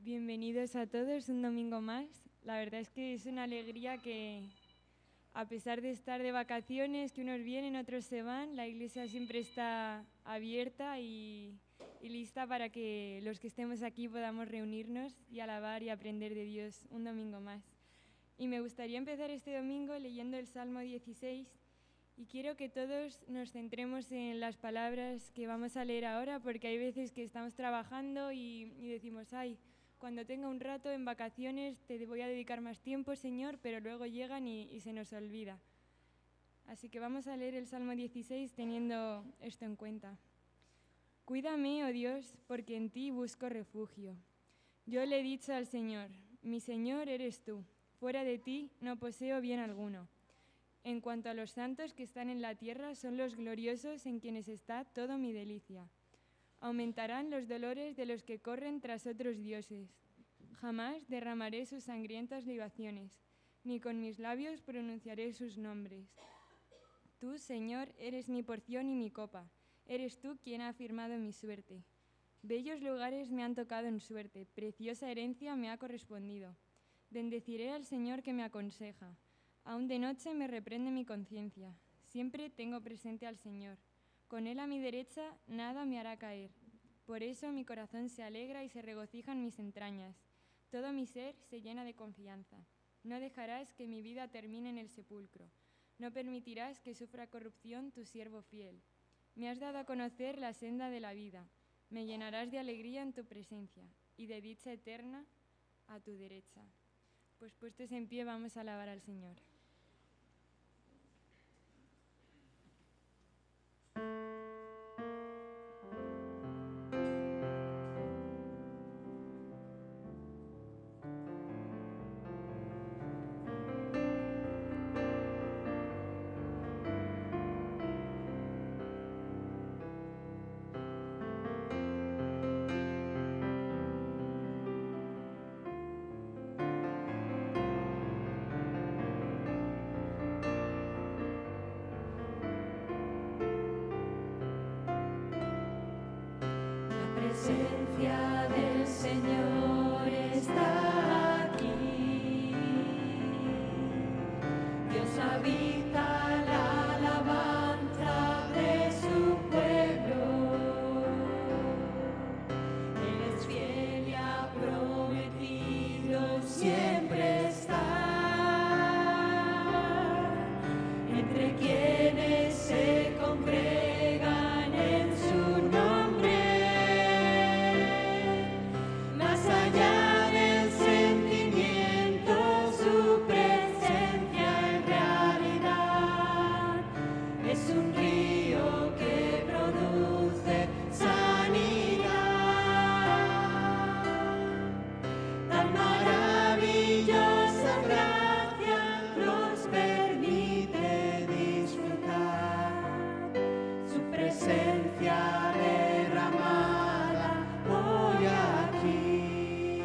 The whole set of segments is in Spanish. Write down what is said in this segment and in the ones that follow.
Bienvenidos a todos un domingo más. La verdad es que es una alegría que, a pesar de estar de vacaciones, que unos vienen, otros se van, la iglesia siempre está abierta y lista para que los que estemos aquí podamos reunirnos y alabar y aprender de Dios un domingo más. Y me gustaría empezar este domingo leyendo el Salmo 16 y quiero que todos nos centremos en las palabras que vamos a leer ahora, porque hay veces que estamos trabajando y decimos, ay, cuando tenga un rato en vacaciones te voy a dedicar más tiempo, Señor, pero luego llegan y se nos olvida. Así que vamos a leer el Salmo 16 teniendo esto en cuenta. Cuídame, oh Dios, porque en ti busco refugio. Yo le he dicho al Señor, mi Señor eres tú, fuera de ti no poseo bien alguno. En cuanto a los santos que están en la tierra, son los gloriosos en quienes está toda mi delicia. Aumentarán los dolores de los que corren tras otros dioses. Jamás derramaré sus sangrientas libaciones, ni con mis labios pronunciaré sus nombres. Tú, Señor, eres mi porción y mi copa. Eres tú quien ha afirmado mi suerte. Bellos lugares me han tocado en suerte, preciosa herencia me ha correspondido. Bendeciré al Señor que me aconseja. Aún de noche me reprende mi conciencia. Siempre tengo presente al Señor. Con Él a mi derecha nada me hará caer. Por eso mi corazón se alegra y se regocija en mis entrañas. Todo mi ser se llena de confianza. No dejarás que mi vida termine en el sepulcro. No permitirás que sufra corrupción tu siervo fiel. Me has dado a conocer la senda de la vida. Me llenarás de alegría en tu presencia y de dicha eterna a tu derecha. Pues puestos en pie vamos a alabar al Señor. La presencia del Señor está aquí. Dios habita la alabanza de su pueblo. Él es fiel y ha prometido siempre estar entre quienes se congregan en su nombre. Más allá del sentimiento, su presencia en realidad es un río que produce sanidad. Tan maravillosa gracia nos permite disfrutar su presencia derramada hoy aquí.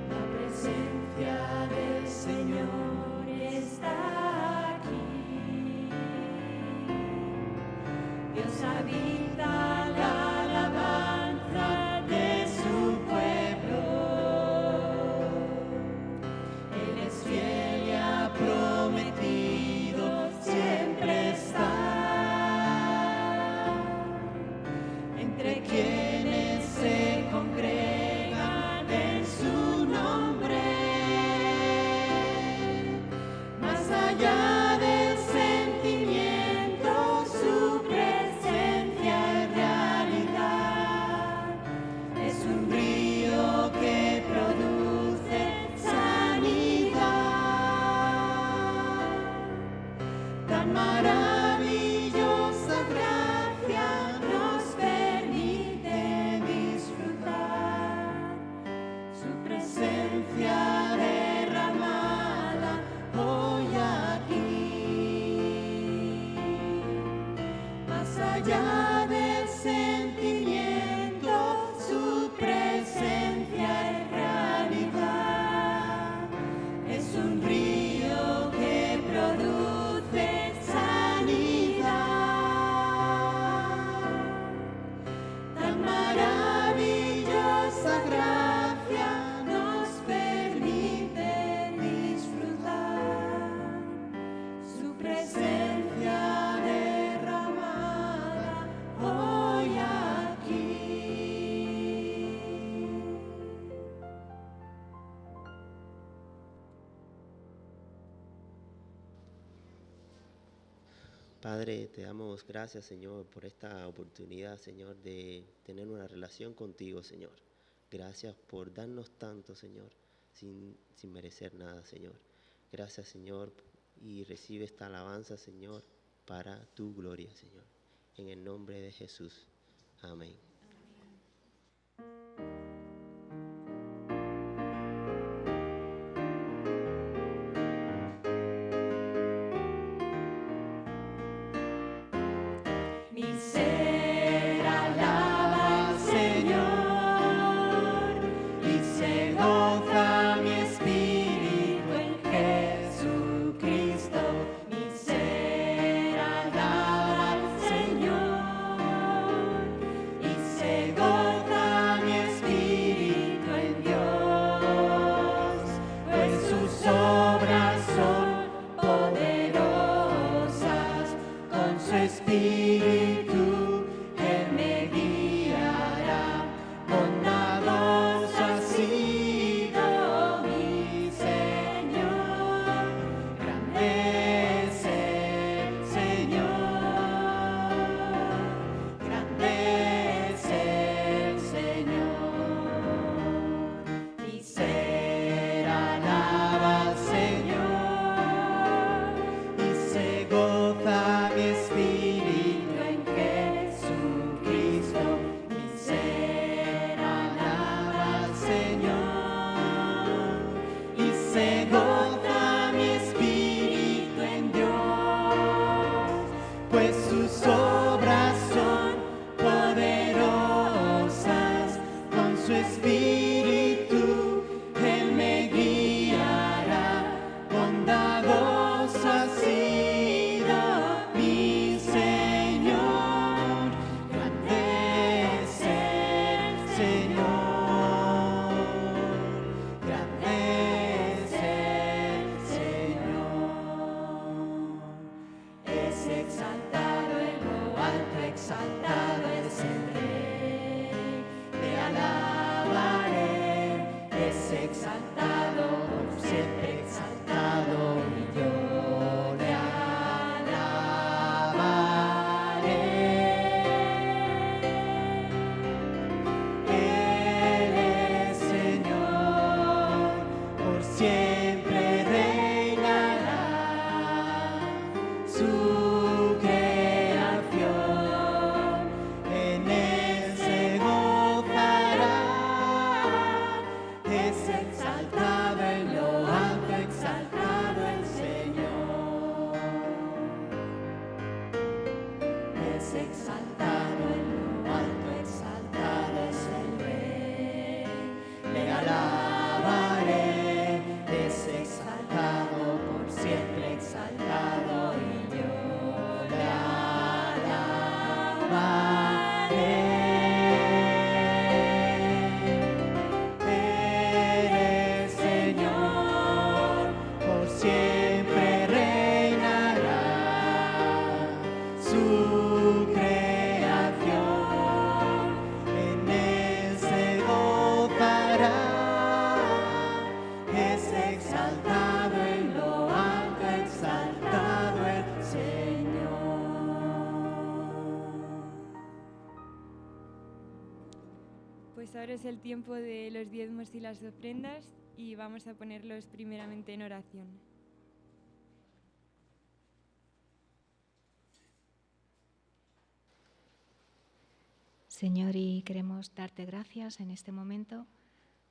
La presencia del Señor está aquí. Dios habita la alabanza de su pueblo. Él es fiel y ha prometido siempre estar entre quienes se congregan en su nombre. Más allá del sentimiento, su presencia en realidad es un río que produce sanidad. Tan maravillosa gracia nos permite disfrutar su presencia derramada hoy aquí. Más allá del sentimiento, su presencia en realidad es un río que produce sanidad. Tan maravillosa Padre, te damos gracias, Señor, por esta oportunidad, Señor, de tener una relación contigo, Señor. Gracias por darnos tanto, Señor, sin merecer nada, Señor. Gracias, Señor, y recibe esta alabanza, Señor, para tu gloria, Señor. En el nombre de Jesús. Amén. Mi ser alaba al Señor y se goza mi espíritu en Jesucristo. Mi ser alaba al Señor y se goza mi espíritu en Dios, pues sus obras son poderosas, con su espíritu Él me guiará. Bondadoso ha sido mi Señor, grande es el Señor, grande es el Señor. Mi ser alaba al Señor y se goza mi espíritu en Jesucristo. Mi ser alaba al Señor y se goza mi espíritu en Dios, pues sus obras son poderosas, con su espíritu Él me guiará. Bondadoso ha sido mi Señor, grande es el Señor, grande es el Señor. Es exaltado en lo alto, exaltado es el Rey. Le alabaré, es exaltado, por siempre exaltado, y yo le alabaré. Él es Señor, por siempre reinará. Su creación en Él se gozará. Es exaltado en lo alto, exaltado el Señor. Es exaltado en lo alto, exaltado es el Rey. Le alabaré, es exaltado, por siempre exaltado, y yo le alabaré. Eres Señor, por siempre reinará. Su creación en Él se gozará. Es exaltado en lo alto, exaltado el Señor. Pues ahora es el tiempo de los diezmos y las ofrendas y vamos a ponerlos primeramente en oración. Señor, y queremos darte gracias en este momento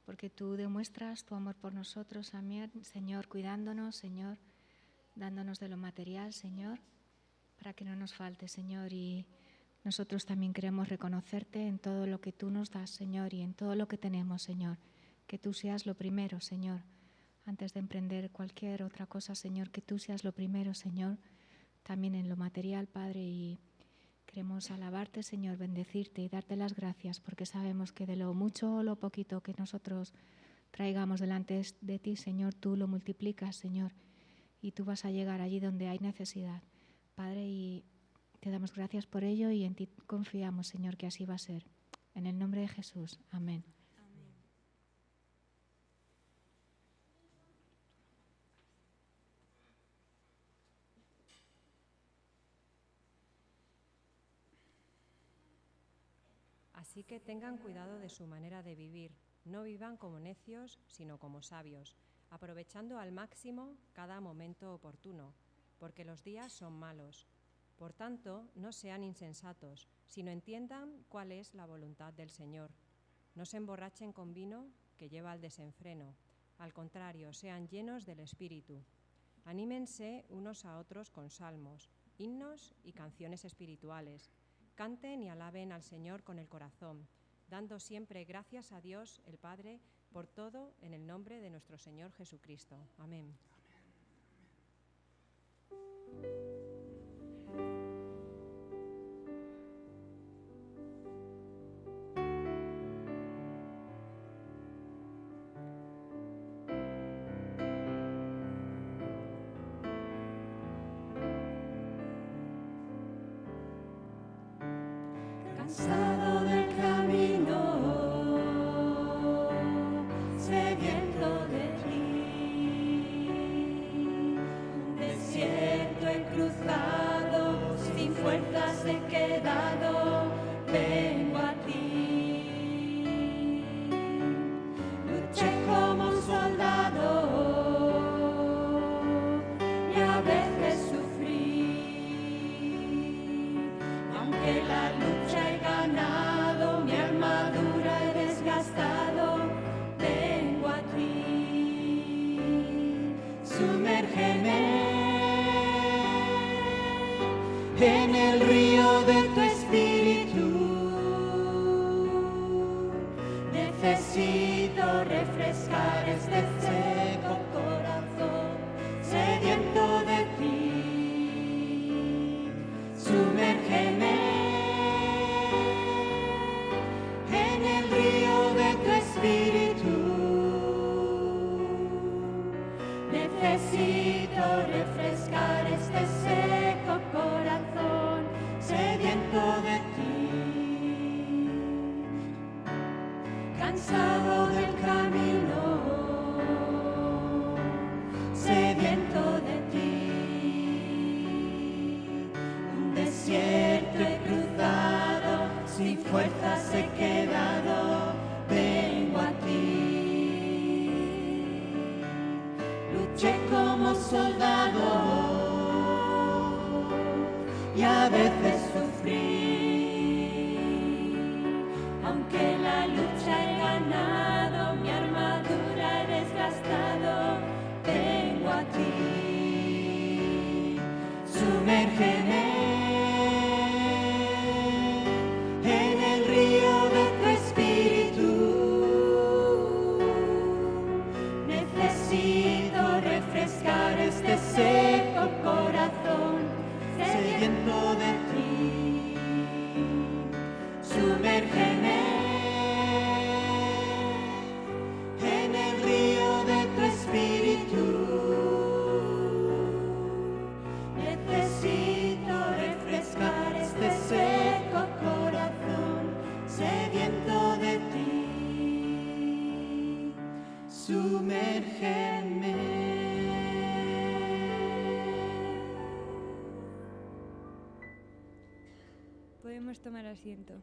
porque tú demuestras tu amor por nosotros, amén, Señor, cuidándonos, Señor, dándonos de lo material, Señor, para que no nos falte, Señor, y nosotros también queremos reconocerte en todo lo que tú nos das, Señor, y en todo lo que tenemos, Señor, que tú seas lo primero, Señor, antes de emprender cualquier otra cosa, Señor, que tú seas lo primero, Señor, también en lo material, Padre, y queremos alabarte, Señor, bendecirte y darte las gracias porque sabemos que de lo mucho o lo poquito que nosotros traigamos delante de ti, Señor, tú lo multiplicas, Señor, y tú vas a llegar allí donde hay necesidad. Padre, y te damos gracias por ello y en ti confiamos, Señor, que así va a ser. En el nombre de Jesús. Amén. Así que tengan cuidado de su manera de vivir. No vivan como necios, sino como sabios, aprovechando al máximo cada momento oportuno, porque los días son malos. Por tanto, no sean insensatos, sino entiendan cuál es la voluntad del Señor. No se emborrachen con vino, que lleva al desenfreno. Al contrario, sean llenos del Espíritu. Anímense unos a otros con salmos, himnos y canciones espirituales. Canten y alaben al Señor con el corazón, dando siempre gracias a Dios el Padre por todo en el nombre de nuestro Señor Jesucristo. Amén. Cansado del camino, sediento de ti. Un desierto he cruzado, sin fuerzas he quedado, vengo a ti. Luché como soldado y a veces sufrí, aunque la lucha he ganado, mi armadura he desgastado, vengo a ti. Sumérgeme en el río de tu espíritu. Necesito refrescar este seco corazón, sediento de ti. Sumérgeme en el río de tu espíritu. Necesito refrescar este seco corazón, sediento de ti. Cansado del camino, sediento de ti. Un desierto he cruzado, sin fuerzas he quedado, vengo a ti. Luché como soldado y a veces sufrí, aunque la lucha he ganado, mi armadura he desgastado, vengo a ti. Sumérgeme en el río de tu espíritu. Necesito refrescar este seco corazón, sediento de ti. Sumérgeme en el río de tu espíritu. Necesito refrescar este seco corazón, sediento de ti. Sumérgeme. Podemos tomar asiento.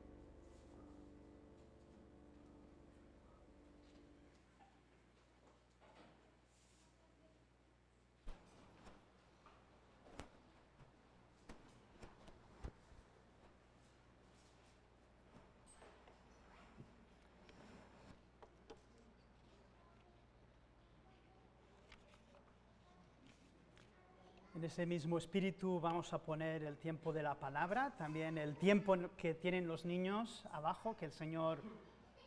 En ese mismo espíritu vamos a poner el tiempo de la palabra, también el tiempo que tienen los niños abajo, que el Señor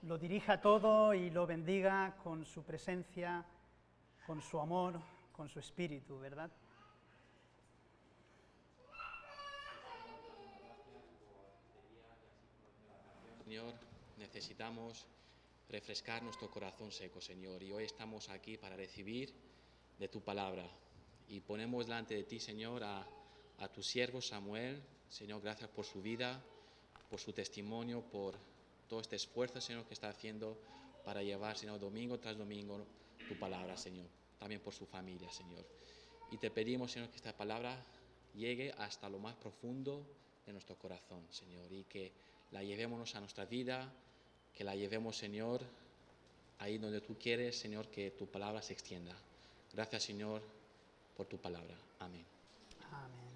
lo dirija todo y lo bendiga con su presencia, con su amor, con su espíritu, ¿verdad? Señor, necesitamos refrescar nuestro corazón seco, Señor, y hoy estamos aquí para recibir de tu palabra. Y ponemos delante de ti, Señor, a tu siervo Samuel. Señor, gracias por su vida, por su testimonio, por todo este esfuerzo, Señor, que está haciendo para llevar, Señor, domingo tras domingo tu palabra, Señor. También por su familia, Señor. Y te pedimos, Señor, que esta palabra llegue hasta lo más profundo de nuestro corazón, Señor, y que la llevémonos a nuestra vida, que la llevemos, Señor, ahí donde tú quieres, Señor, que tu palabra se extienda. Gracias, Señor, por tu palabra. Amén. Amén.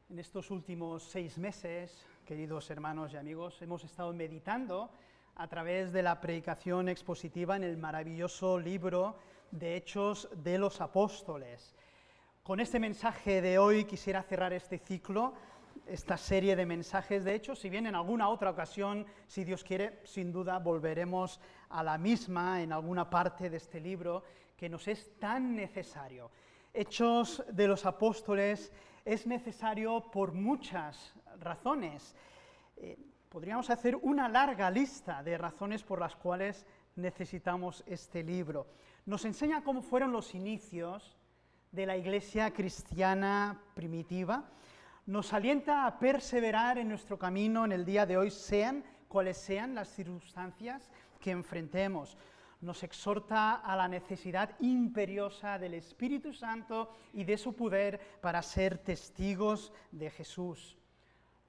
En estos últimos 6 meses, queridos hermanos y amigos, hemos estado meditando a través de la predicación expositiva en el maravilloso libro de Hechos de los Apóstoles. Con este mensaje de hoy quisiera cerrar este ciclo, esta serie de mensajes de Hechos, si bien en alguna otra ocasión, si Dios quiere, sin duda volveremos a la misma en alguna parte de este libro que nos es tan necesario. Hechos de los Apóstoles es necesario por muchas razones. Podríamos hacer una larga lista de razones por las cuales necesitamos este libro. Nos enseña cómo fueron los inicios de la iglesia cristiana primitiva, nos alienta a perseverar en nuestro camino en el día de hoy, sean cuales sean las circunstancias que enfrentemos. Nos exhorta a la necesidad imperiosa del Espíritu Santo y de su poder para ser testigos de Jesús.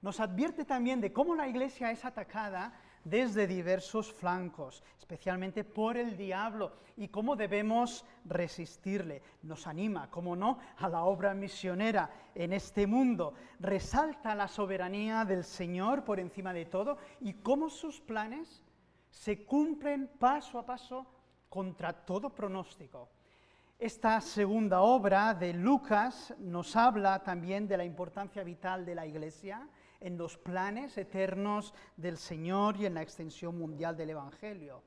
Nos advierte también de cómo la iglesia es atacada desde diversos flancos, especialmente por el diablo, y cómo debemos resistirle. Nos anima, cómo no, a la obra misionera en este mundo. Resalta la soberanía del Señor por encima de todo y cómo sus planes se cumplen paso a paso contra todo pronóstico. Esta segunda obra de Lucas nos habla también de la importancia vital de la iglesia en los planes eternos del Señor y en la extensión mundial del Evangelio.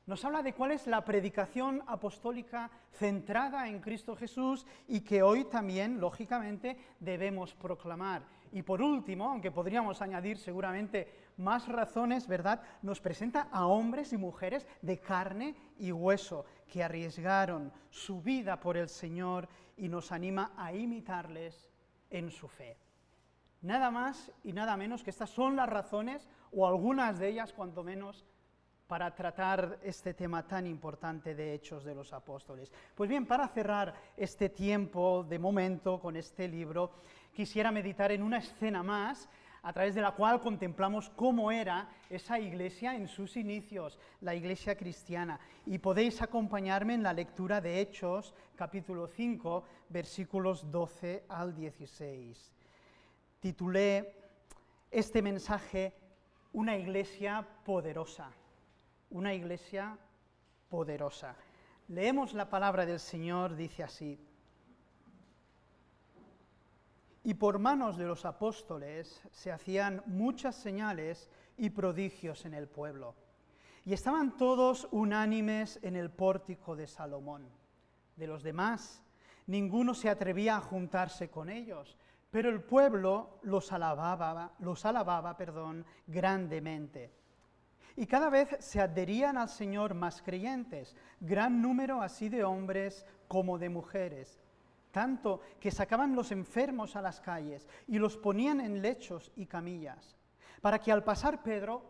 Nos habla de cuál es la predicación apostólica centrada en Cristo Jesús y que hoy también, lógicamente, debemos proclamar. Y por último, aunque podríamos añadir seguramente más razones, ¿verdad?, nos presenta a hombres y mujeres de carne y hueso que arriesgaron su vida por el Señor y nos anima a imitarles en su fe. Nada más y nada menos que estas son las razones, o algunas de ellas cuanto menos, para tratar este tema tan importante de Hechos de los Apóstoles. Pues bien, para cerrar este tiempo de momento con este libro, quisiera meditar en una escena más, a través de la cual contemplamos cómo era esa iglesia en sus inicios, la iglesia cristiana. Y podéis acompañarme en la lectura de Hechos, capítulo 5, versículos 12 al 16. Titulé este mensaje Una iglesia poderosa. Una iglesia poderosa. Leemos la palabra del Señor, dice así: y por manos de los apóstoles se hacían muchas señales y prodigios en el pueblo, y estaban todos unánimes en el pórtico de Salomón. De los demás, ninguno se atrevía a juntarse con ellos, pero el pueblo los alababa grandemente. Y cada vez se adherían al Señor más creyentes, gran número así de hombres como de mujeres, tanto que sacaban los enfermos a las calles y los ponían en lechos y camillas, para que al pasar Pedro,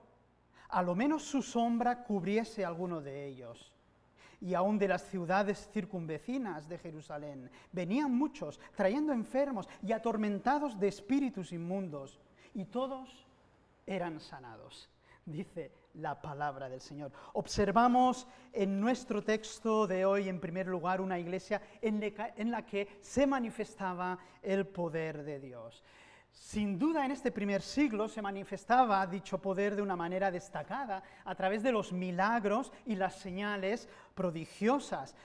a lo menos su sombra cubriese a alguno de ellos. Y aún de las ciudades circunvecinas de Jerusalén venían muchos, trayendo enfermos y atormentados de espíritus inmundos, y todos eran sanados. Dice la palabra del Señor. Observamos en nuestro texto de hoy, en primer lugar, una iglesia en la que se manifestaba el poder de Dios. Sin duda, en este primer siglo se manifestaba dicho poder de una manera destacada a través de los milagros y las señales prodigiosas.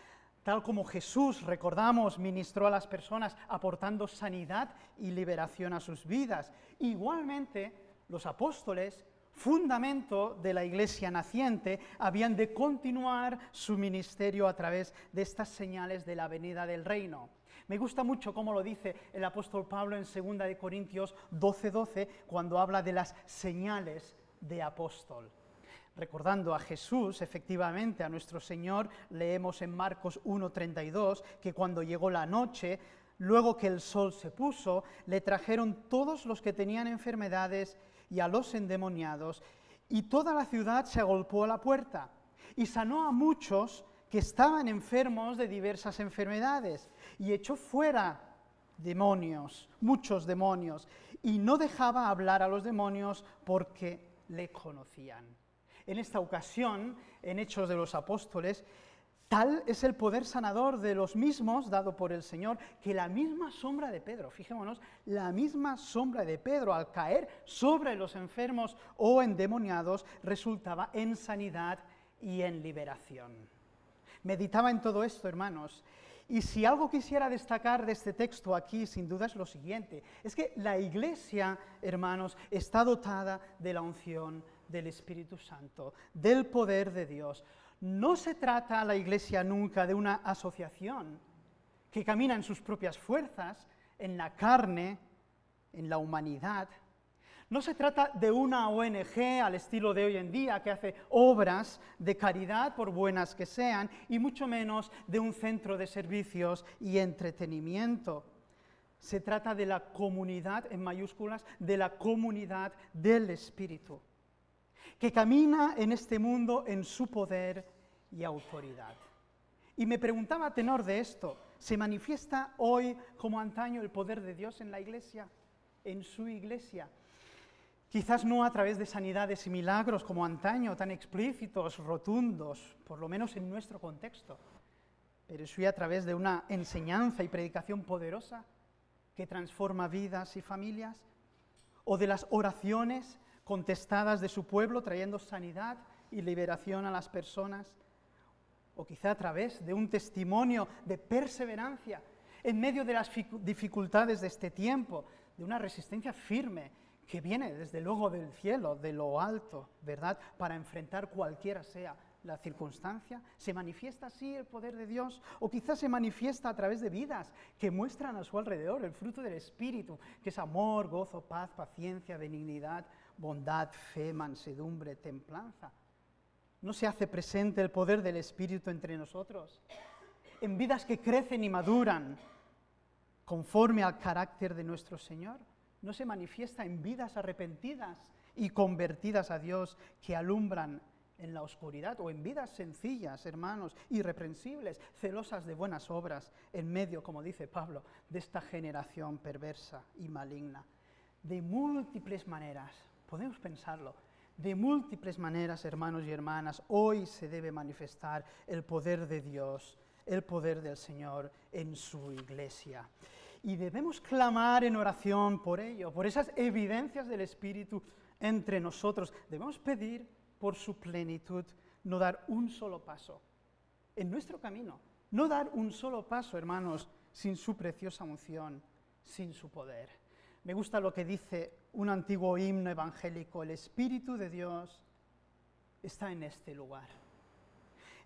Tal como Jesús, recordamos, ministró a las personas aportando sanidad y liberación a sus vidas. Igualmente, los apóstoles, fundamento de la iglesia naciente, habían de continuar su ministerio a través de estas señales de la venida del reino. Me gusta mucho cómo lo dice el apóstol Pablo en 2 de Corintios 12:12, cuando habla de las señales de apóstol. Recordando a Jesús, efectivamente, a nuestro Señor, leemos en Marcos 1:32 que cuando llegó la noche, luego que el sol se puso, le trajeron todos los que tenían enfermedades y a los endemoniados, y toda la ciudad se agolpó a la puerta, y sanó a muchos que estaban enfermos de diversas enfermedades, y echó fuera demonios, muchos demonios, y no dejaba hablar a los demonios porque le conocían. En esta ocasión, en Hechos de los Apóstoles, tal es el poder sanador de los mismos dado por el Señor, que la misma sombra de Pedro, fijémonos, la misma sombra de Pedro al caer sobre los enfermos o endemoniados resultaba en sanidad y en liberación. Meditaba en todo esto, hermanos, y si algo quisiera destacar de este texto aquí, sin duda es lo siguiente, es que la Iglesia, hermanos, está dotada de la unción del Espíritu Santo, del poder de Dios. No se trata la Iglesia nunca de una asociación que camina en sus propias fuerzas, en la carne, en la humanidad. No se trata de una ONG al estilo de hoy en día que hace obras de caridad por buenas que sean, y mucho menos de un centro de servicios y entretenimiento. Se trata de la comunidad, en mayúsculas, de la comunidad del Espíritu, que camina en este mundo en su poder y autoridad. Y me preguntaba a tenor de esto, ¿se manifiesta hoy como antaño el poder de Dios en la Iglesia, en su Iglesia? Quizás no a través de sanidades y milagros como antaño, tan explícitos, rotundos, por lo menos en nuestro contexto, pero sí a través de una enseñanza y predicación poderosa que transforma vidas y familias, o de las oraciones contestadas de su pueblo trayendo sanidad y liberación a las personas, o quizá a través de un testimonio de perseverancia en medio de las dificultades de este tiempo, de una resistencia firme que viene desde luego del cielo, de lo alto, ¿verdad?, para enfrentar cualquiera sea la circunstancia. ¿Se manifiesta así el poder de Dios? O quizás se manifiesta a través de vidas que muestran a su alrededor el fruto del Espíritu, que es amor, gozo, paz, paciencia, benignidad, bondad, fe, mansedumbre, templanza. ¿No se hace presente el poder del Espíritu entre nosotros? En vidas que crecen y maduran conforme al carácter de nuestro Señor. ¿No se manifiesta en vidas arrepentidas y convertidas a Dios que alumbran en la oscuridad? O en vidas sencillas, hermanos, irreprensibles, celosas de buenas obras, en medio, como dice Pablo, de esta generación perversa y maligna. De múltiples maneras, podemos pensarlo, de múltiples maneras, hermanos y hermanas, hoy se debe manifestar el poder de Dios, el poder del Señor en su Iglesia. Y debemos clamar en oración por ello, por esas evidencias del Espíritu entre nosotros. Debemos pedir por su plenitud, no dar un solo paso en nuestro camino, no dar un solo paso, hermanos, sin su preciosa unción, sin su poder. Me gusta lo que dice un antiguo himno evangélico: el Espíritu de Dios está en este lugar.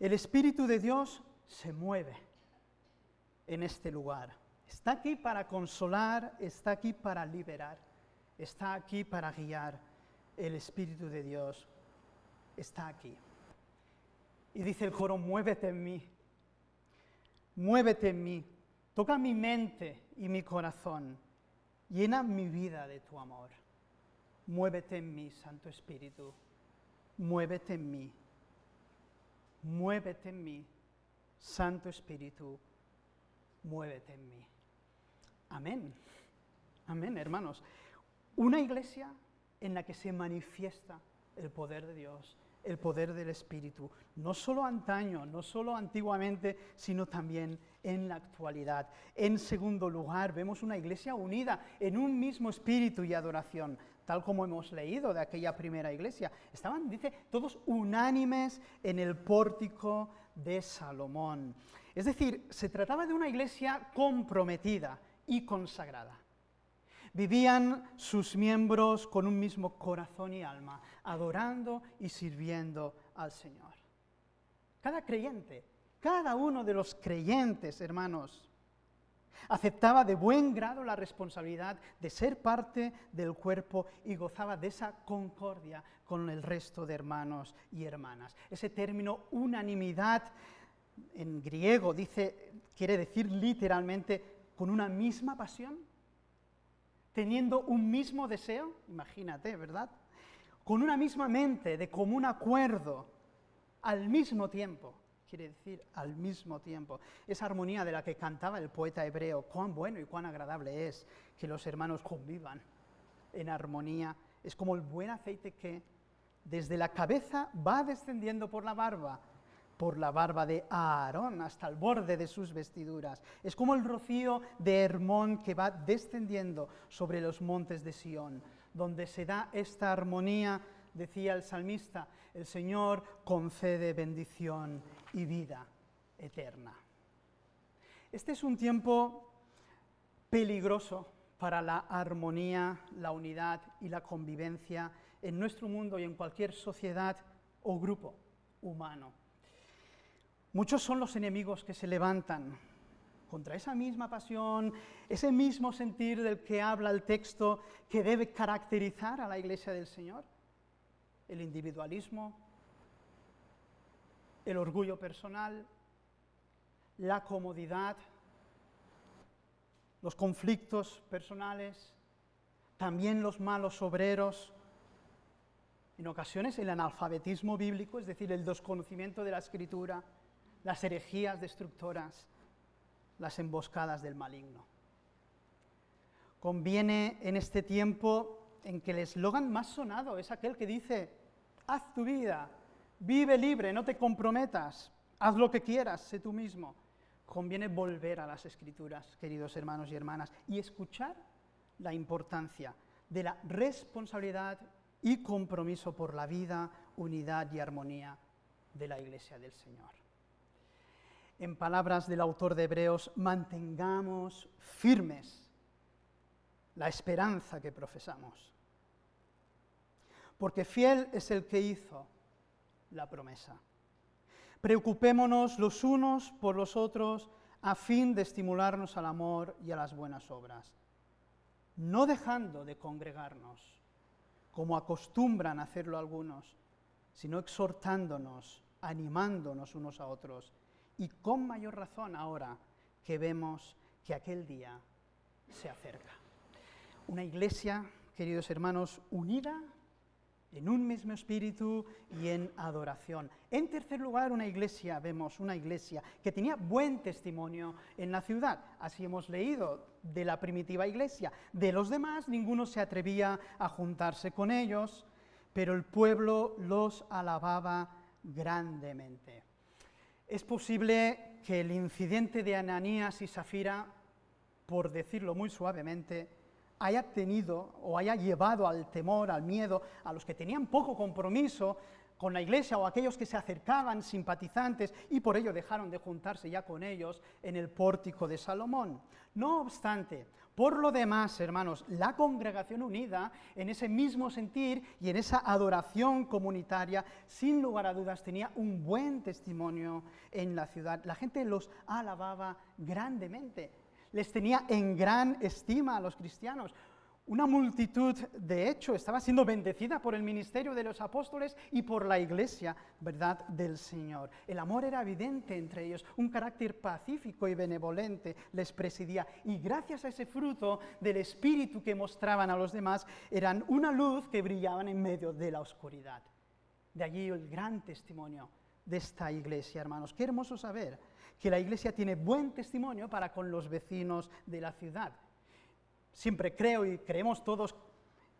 El Espíritu de Dios se mueve en este lugar. Está aquí para consolar, está aquí para liberar, está aquí para guiar. El Espíritu de Dios está aquí. Y dice el coro: muévete en mí, muévete en mí, toca mi mente y mi corazón, llena mi vida de tu amor. Muévete en mí, Santo Espíritu, muévete en mí, muévete en mí, Santo Espíritu, muévete en mí. Amén. Amén, hermanos. Una iglesia en la que se manifiesta el poder de Dios, el poder del Espíritu, no solo antaño, no solo antiguamente, sino también en la actualidad. En segundo lugar, vemos una iglesia unida en un mismo espíritu y adoración, tal como hemos leído de aquella primera iglesia. Estaban, dice, todos unánimes en el pórtico de Salomón. Es decir, se trataba de una iglesia comprometida y consagrada. Vivían sus miembros con un mismo corazón y alma, adorando y sirviendo al Señor. Cada creyente, cada uno de los creyentes, hermanos, aceptaba de buen grado la responsabilidad de ser parte del cuerpo y gozaba de esa concordia con el resto de hermanos y hermanas. Ese término unanimidad en griego quiere decir literalmente con una misma pasión, teniendo un mismo deseo, imagínate, ¿verdad? Con una misma mente, de común acuerdo, al mismo tiempo, quiere decir al mismo tiempo. Esa armonía de la que cantaba el poeta hebreo: cuán bueno y cuán agradable es que los hermanos convivan en armonía. Es como el buen aceite que desde la cabeza va descendiendo por la barba de Aarón hasta el borde de sus vestiduras. Es como el rocío de Hermón que va descendiendo sobre los montes de Sión, donde se da esta armonía, decía el salmista, el Señor concede bendición y vida eterna. Este es un tiempo peligroso para la armonía, la unidad y la convivencia en nuestro mundo y en cualquier sociedad o grupo humano. Muchos son los enemigos que se levantan contra esa misma pasión, ese mismo sentir del que habla el texto que debe caracterizar a la Iglesia del Señor. El individualismo, el orgullo personal, la comodidad, los conflictos personales, también los malos obreros, en ocasiones el analfabetismo bíblico, es decir, el desconocimiento de la Escritura, las herejías destructoras, las emboscadas del maligno. Conviene en este tiempo en que el eslogan más sonado es aquel que dice: haz tu vida, vive libre, no te comprometas, haz lo que quieras, sé tú mismo. Conviene volver a las Escrituras, queridos hermanos y hermanas, y escuchar la importancia de la responsabilidad y compromiso por la vida, unidad y armonía de la Iglesia del Señor. En palabras del autor de Hebreos, mantengamos firmes la esperanza que profesamos, porque fiel es el que hizo la promesa. Preocupémonos los unos por los otros a fin de estimularnos al amor y a las buenas obras, no dejando de congregarnos, como acostumbran hacerlo algunos, sino exhortándonos, animándonos unos a otros, y con mayor razón ahora que vemos que aquel día se acerca. Una iglesia, queridos hermanos, unida en un mismo espíritu y en adoración. En tercer lugar, vemos una iglesia que tenía buen testimonio en la ciudad. Así hemos leído de la primitiva iglesia. De los demás, ninguno se atrevía a juntarse con ellos, pero el pueblo los alababa grandemente. Es posible que el incidente de Ananías y Safira, por decirlo muy suavemente, haya tenido o haya llevado al temor, al miedo, a los que tenían poco compromiso con la iglesia o aquellos que se acercaban simpatizantes y por ello dejaron de juntarse ya con ellos en el pórtico de Salomón. No obstante, por lo demás, hermanos, la congregación unida en ese mismo sentir y en esa adoración comunitaria, sin lugar a dudas, tenía un buen testimonio en la ciudad. La gente los alababa grandemente. Les tenía en gran estima a los cristianos. Una multitud, de hecho, estaba siendo bendecida por el ministerio de los apóstoles y por la iglesia, ¿verdad?, del Señor. El amor era evidente entre ellos, un carácter pacífico y benevolente les presidía. Y gracias a ese fruto del espíritu que mostraban a los demás, eran una luz que brillaban en medio de la oscuridad. De allí el gran testimonio de esta iglesia, hermanos. Qué hermoso saber que la iglesia tiene buen testimonio para con los vecinos de la ciudad. Siempre creo y creemos todos,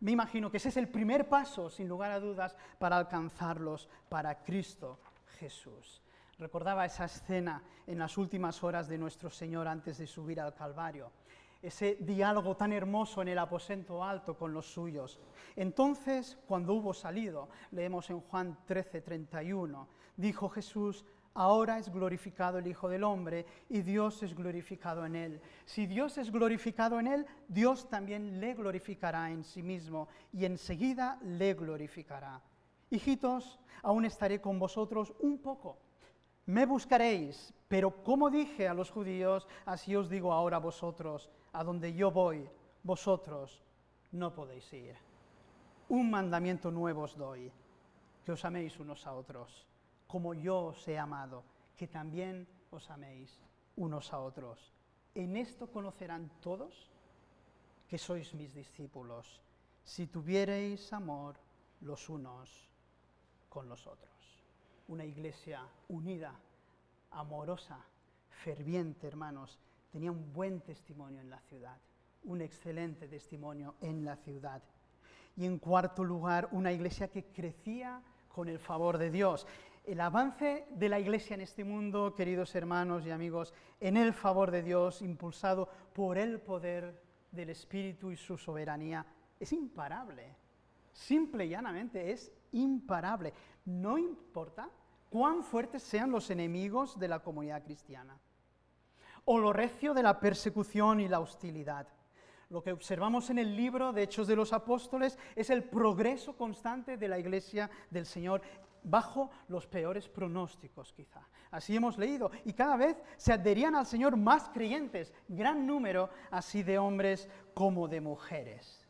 me imagino que ese es el primer paso, sin lugar a dudas, para alcanzarlos para Cristo Jesús. Recordaba esa escena en las últimas horas de nuestro Señor antes de subir al Calvario, ese diálogo tan hermoso en el aposento alto con los suyos. Entonces, cuando hubo salido, leemos en Juan 13:31, dijo Jesús: ahora es glorificado el Hijo del Hombre y Dios es glorificado en él. Si Dios es glorificado en él, Dios también le glorificará en sí mismo y enseguida le glorificará. Hijitos, aún estaré con vosotros un poco. Me buscaréis, pero como dije a los judíos, así os digo ahora a vosotros, a donde yo voy, vosotros no podéis ir. Un mandamiento nuevo os doy, que os améis unos a otros. Como yo os he amado, que también os améis unos a otros. En esto conocerán todos que sois mis discípulos, si tuviereis amor los unos con los otros. Una iglesia unida, amorosa, ferviente, hermanos, tenía un buen testimonio en la ciudad, un excelente testimonio en la ciudad Y en cuarto lugar, una iglesia que crecía con el favor de Dios. El avance de la iglesia en este mundo, queridos hermanos y amigos, en el favor de Dios, impulsado por el poder del Espíritu y su soberanía, es imparable. Simple y llanamente es imparable. No importa cuán fuertes sean los enemigos de la comunidad cristiana, o lo recio de la persecución y la hostilidad. Lo que observamos en el libro de Hechos de los Apóstoles es el progreso constante de la Iglesia del Señor bajo los peores pronósticos, quizá. Así hemos leído. Y cada vez se adherían al Señor más creyentes, gran número así de hombres como de mujeres.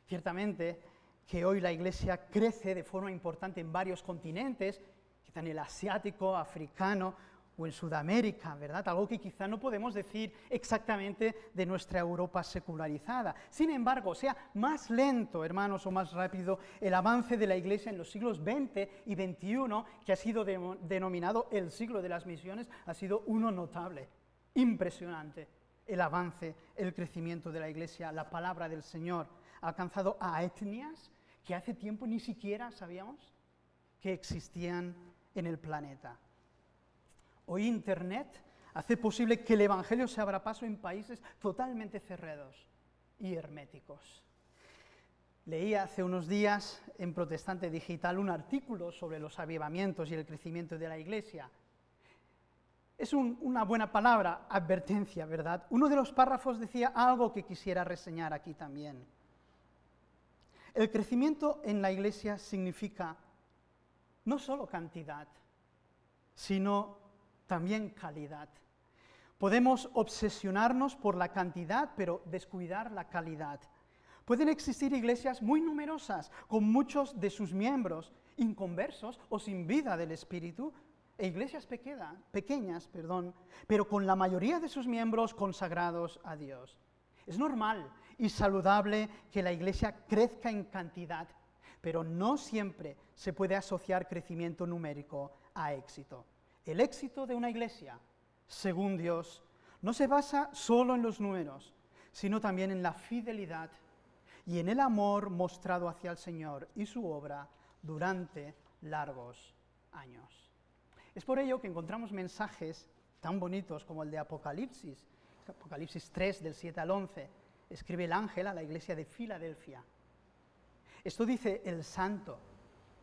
Ciertamente que hoy la Iglesia crece de forma importante en varios continentes, quizá en el asiático, africano, o en Sudamérica, ¿verdad? Algo que quizá no podemos decir exactamente de nuestra Europa secularizada. Sin embargo, sea más lento, hermanos, o más rápido el avance de la Iglesia en los siglos XX y XXI, que ha sido denominado el siglo de las misiones, ha sido uno notable, impresionante. El avance, el crecimiento de la Iglesia, la palabra del Señor, ha alcanzado a etnias que hace tiempo ni siquiera sabíamos que existían en el planeta. Hoy Internet hace posible que el Evangelio se abra paso en países totalmente cerrados y herméticos. Leí hace unos días en Protestante Digital un artículo sobre los avivamientos y el crecimiento de la Iglesia. Es una buena palabra, advertencia, ¿verdad? Uno de los párrafos decía algo que quisiera reseñar aquí también. El crecimiento en la Iglesia significa no solo cantidad, sino también calidad. Podemos obsesionarnos por la cantidad, pero descuidar la calidad. Pueden existir iglesias muy numerosas, con muchos de sus miembros inconversos o sin vida del Espíritu, e iglesias pequeñas, pero con la mayoría de sus miembros consagrados a Dios. Es normal y saludable que la iglesia crezca en cantidad, pero no siempre se puede asociar crecimiento numérico a éxito. El éxito de una iglesia, según Dios, no se basa solo en los números, sino también en la fidelidad y en el amor mostrado hacia el Señor y su obra durante largos años. Es por ello que encontramos mensajes tan bonitos como el de Apocalipsis 3, del 7 al 11, escribe el ángel a la iglesia de Filadelfia. Esto dice el santo,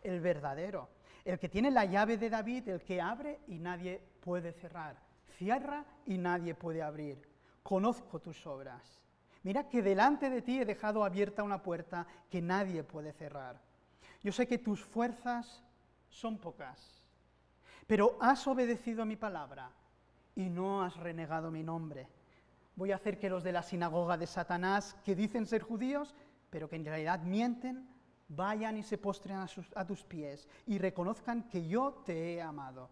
el verdadero, el que tiene la llave de David, el que abre y nadie puede cerrar, cierra y nadie puede abrir. Conozco tus obras. Mira que delante de ti he dejado abierta una puerta que nadie puede cerrar. Yo sé que tus fuerzas son pocas, pero has obedecido a mi palabra y no has renegado mi nombre. Voy a hacer que los de la sinagoga de Satanás, que dicen ser judíos, pero que en realidad mienten, vayan y se postren a tus pies y reconozcan que yo te he amado.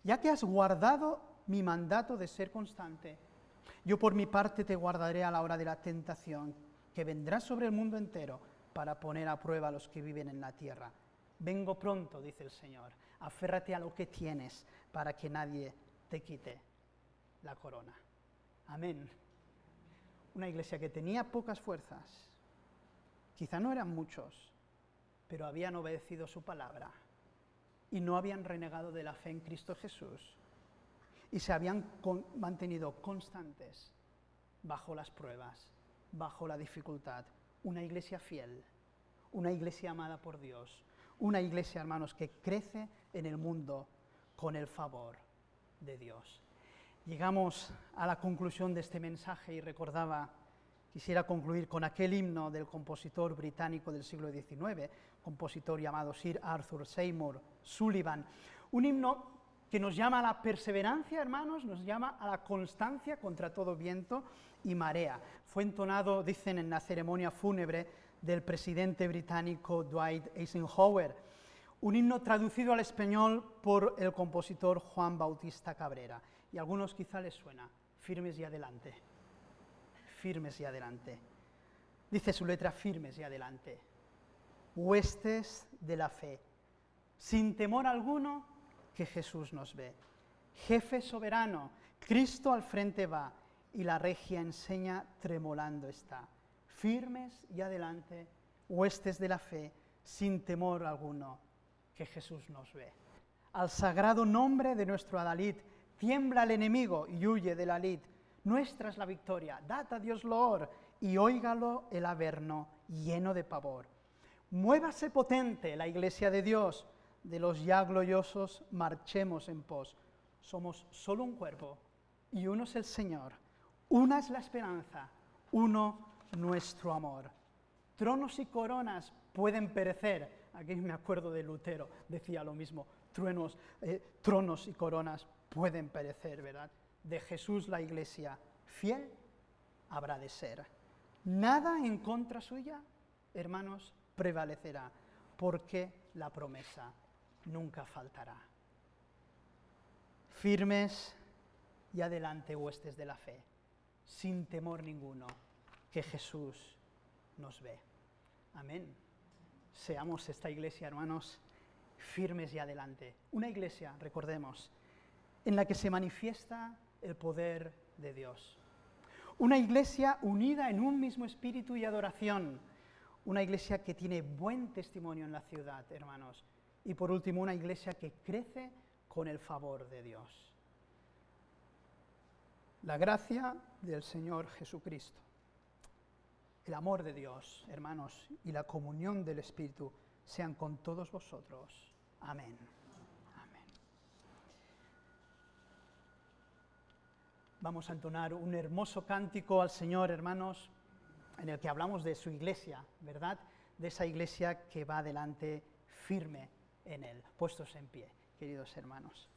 Ya que has guardado mi mandato de ser constante, yo por mi parte te guardaré a la hora de la tentación, que vendrá sobre el mundo entero para poner a prueba a los que viven en la tierra. Vengo pronto, dice el Señor, aférrate a lo que tienes para que nadie te quite la corona. Amén. Una iglesia que tenía pocas fuerzas, quizá no eran muchos, pero habían obedecido su palabra y no habían renegado de la fe en Cristo Jesús y se habían mantenido constantes bajo las pruebas, bajo la dificultad. Una iglesia fiel, una iglesia amada por Dios, una iglesia, hermanos, que crece en el mundo con el favor de Dios. Llegamos a la conclusión de este mensaje y quisiera concluir con aquel himno del compositor británico del siglo XIX, compositor llamado Sir Arthur Seymour Sullivan. Un himno que nos llama a la perseverancia, hermanos, nos llama a la constancia contra todo viento y marea. Fue entonado, dicen, en la ceremonia fúnebre del presidente británico Dwight Eisenhower. Un himno traducido al español por el compositor Juan Bautista Cabrera. Y a algunos quizá les suena, firmes y adelante. Firmes y adelante. Dice su letra, firmes y adelante. Huestes de la fe, sin temor alguno que Jesús nos ve. Jefe soberano, Cristo al frente va y la regia enseña tremolando está. Firmes y adelante, huestes de la fe, sin temor alguno, que Jesús nos ve. Al sagrado nombre de nuestro adalid, tiembla el enemigo y huye de la lid. Nuestra es la victoria, dad a Dios loor, y óigalo el averno, lleno de pavor. Muévase potente la iglesia de Dios, de los ya gloriosos marchemos en pos. Somos solo un cuerpo, y uno es el Señor, una es la esperanza, uno nuestro amor. Tronos y coronas pueden perecer. Aquí me acuerdo de Lutero, decía lo mismo. Tronos y coronas pueden perecer, ¿verdad? De Jesús la iglesia fiel habrá de ser. Nada en contra suya, hermanos, prevalecerá, porque la promesa nunca faltará. Firmes y adelante, huestes de la fe, sin temor ninguno, que Jesús nos ve. Amén. Seamos esta iglesia, hermanos, firmes y adelante. Una iglesia, recordemos, en la que se manifiesta el poder de Dios. Una iglesia unida en un mismo espíritu y adoración. Una iglesia que tiene buen testimonio en la ciudad, hermanos. Y por último, una iglesia que crece con el favor de Dios. La gracia del Señor Jesucristo, el amor de Dios, hermanos, y la comunión del Espíritu sean con todos vosotros. Amén. Amén. Vamos a entonar un hermoso cántico al Señor, hermanos, en el que hablamos de su iglesia, ¿verdad? De esa iglesia que va adelante firme en Él. Puestos en pie, queridos hermanos.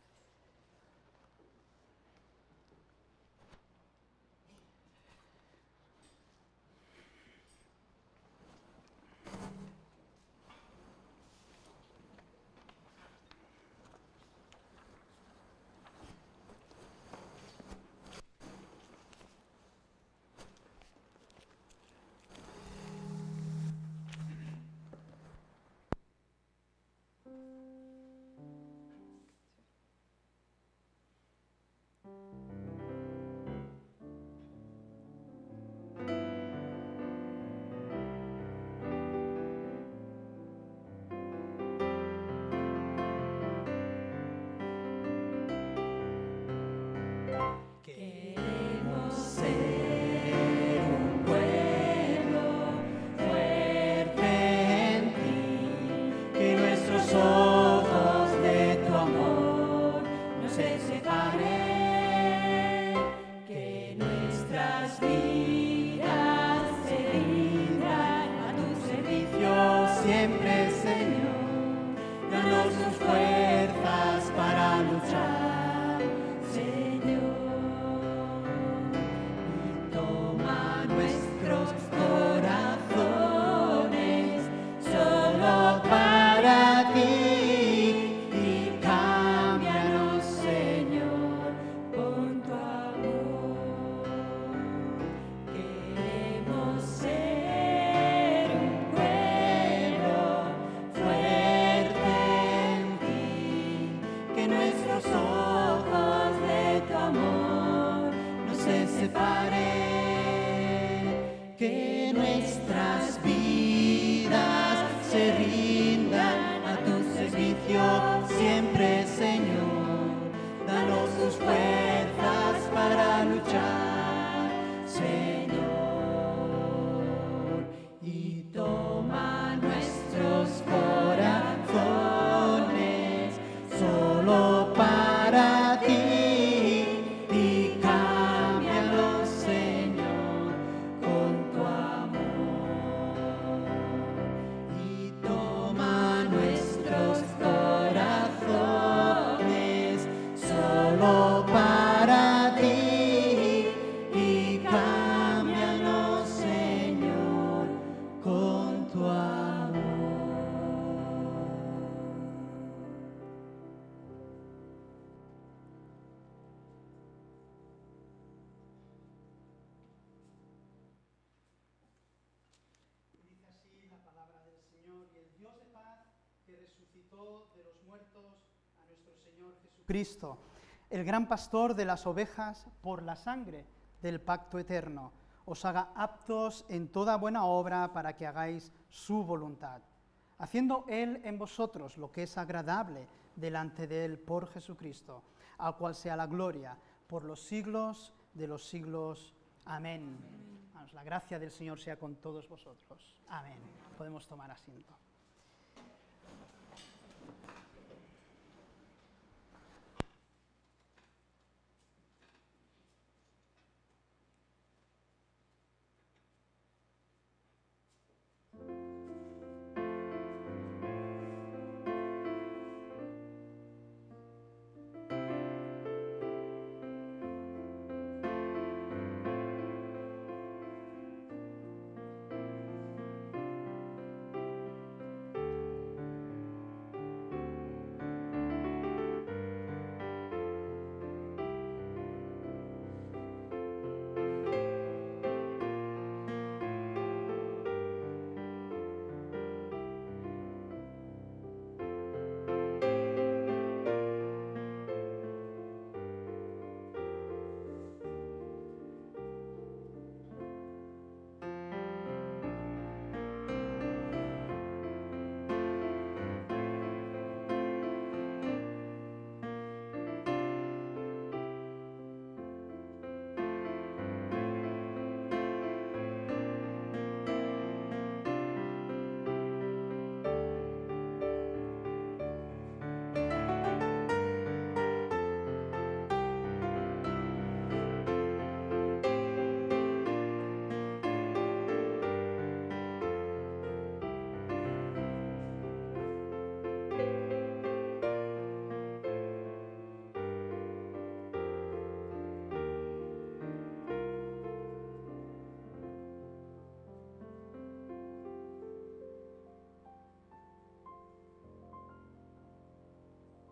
Cristo, el gran pastor de las ovejas por la sangre del pacto eterno, os haga aptos en toda buena obra para que hagáis su voluntad, haciendo Él en vosotros lo que es agradable delante de Él por Jesucristo, al cual sea la gloria por los siglos de los siglos. Amén. La gracia del Señor sea con todos vosotros. Amén. Podemos tomar asiento.